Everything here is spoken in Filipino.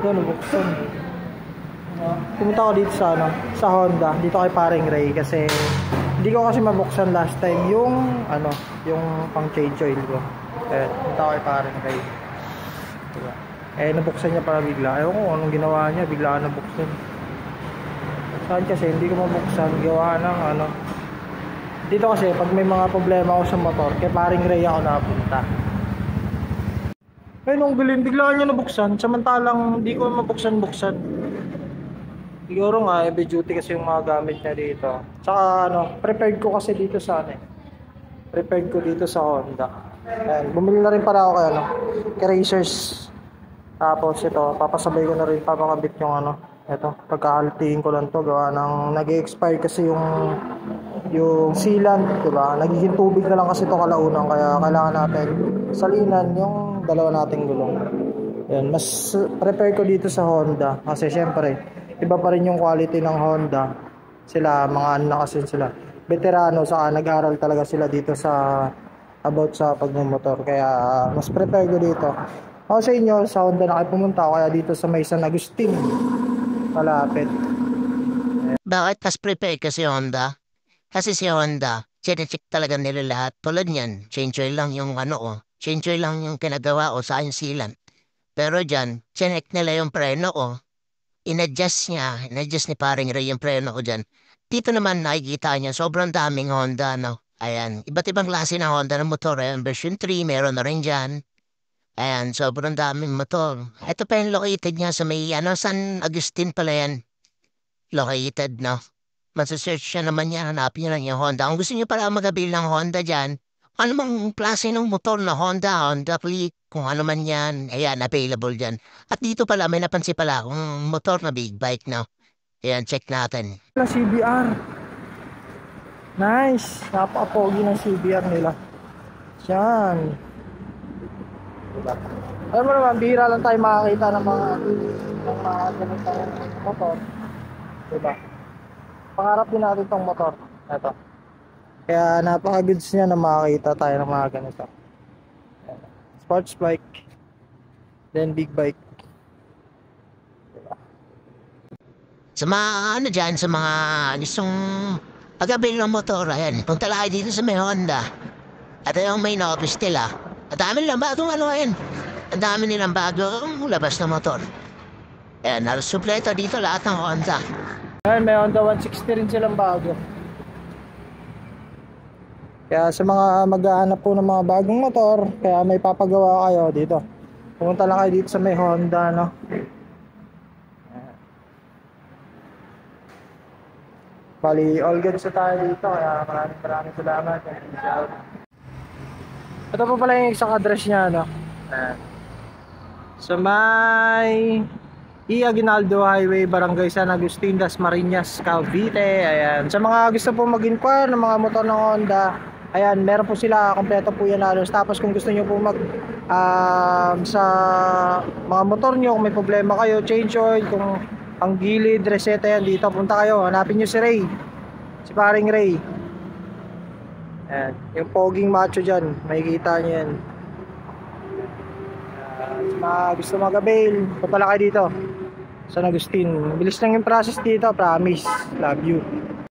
Yan, nabuksan. Pumunta ako dito sa ano, sa Honda, dito kay paring Ray kasi hindi ko kasi mabuksan last time yung ano, yung pang change oil ko. Eh, pumunta ako kay paring Ray. Diba? Eh, nabuksan niya para bigla. Ewan ko anong ginawa niya, bigla nabuksan. Saan kasi hindi ko mabuksan, gawa ng ano. Dito kasi pag may mga problema ako sa motor, kay paring Ray ako napunta. Eh, nung bilhin, bigla niya nabuksan, samantalang hindi ko mabuksan-buksan. Siguro nga, heavy duty kasi yung mga gamit niya dito. Tsaka ano, prepared ko kasi dito sa ano eh. Prepared ko dito sa Honda. Ayan, bumili na rin para ako kay ano, kay Racers. Tapos ito, papasabay ko na rin papakabit yung ano, ito, pagkahaltiin ko lang to, gawa ng nag-expire kasi yung sealant, diba? Nagiging tubig na lang kasi to kalaunan, kaya kailangan natin salinan yung dalawa nating gulong. Ayan, mas prepare ko dito sa Honda kasi syempre iba pa rin yung quality ng Honda. Sila, mga ano na kasi sila, veterano, saka nag-aral talaga sila dito sa about sa pagmumotor. Kaya mas prepare ko dito. Ako sa inyo, sa Honda na kayo pumunta, kaya dito sa may San Agustin, malapit. Bakit mas prepare kasi Honda? Kasi si Honda, chinecheck talaga nila lahat. Tulad niyan, change oil lang yung ano ko. Change oil lang yung kinagawa ko sa yung sealant. Pero dyan, chinek nila yung preno ko. Inadjust ni paring Ray yung preno ko dyan. Dito naman nakikita niya, sobrang daming Honda, no? Ayan, iba't ibang klase ng Honda ng motor. Ayan, version 3, meron na rin dyan. Ayan, sobrang daming motor. Ito pa yung located niya sa may, ano, San Agustin pala yan. Located, no? Masasearch siya naman niya, hanapin niya lang yung Honda. Kung gusto niyo pala magabil ng Honda dyan, ano mang klase ng motor na Honda, Honda Click, kung ano man yan, ayan, available dyan. At dito pala, may napansin pala akong motor na big bike, no? Ayan, check natin. CBR. Nice. Napaka-pogi ng CBR nila. Yan. Diba? Alam mo naman, bihira lang tayo makakita ng mga ganitong motor. Diba? Pangarap din natin itong motor. Ito. Kaya napaka-goods niya na makakita tayo ng mga ganito. Sports bike. Then big bike. Diba? Sa mga ano dyan, sa mga gustong pagabil ng motor, ayan, punta lang kayo dito sa may Honda. At yung may office nila. Ang dami nilang bagong ano ayan. Ang dami nilang bagong labas na motor. Ayan, nalusupleto dito lahat ng Honda. Ayan, may Honda 160 rin silang bago. Kaya sa mga maghahanap po ng mga bagong motor, kaya may papagawa kayo dito. Pumunta lang kayo dito sa may Honda, no? Bali, all good sa tayo dito, kaya maraming salamat. Ito po pala yung isang address niya, no? Sa may Aguinaldo Highway, Barangay San Agustin, Dasmariñas, Cavite. Ayan. Sa mga gusto po mag-inquire ng mga motor ng Honda, ayan, meron po sila, kompleto po yan halos. Tapos kung gusto nyo po sa mga motor nyo, kung may problema kayo, change oil, kung ang gilid, reseta yan, dito punta kayo, hanapin nyo si Ray, si paring Ray. Ayan, yung poging macho dyan, makikita nyo yan. Sa mga gusto mag-avail, punta lang kayo dito San Agustin. Bilis lang yung process dito, promise. Love you.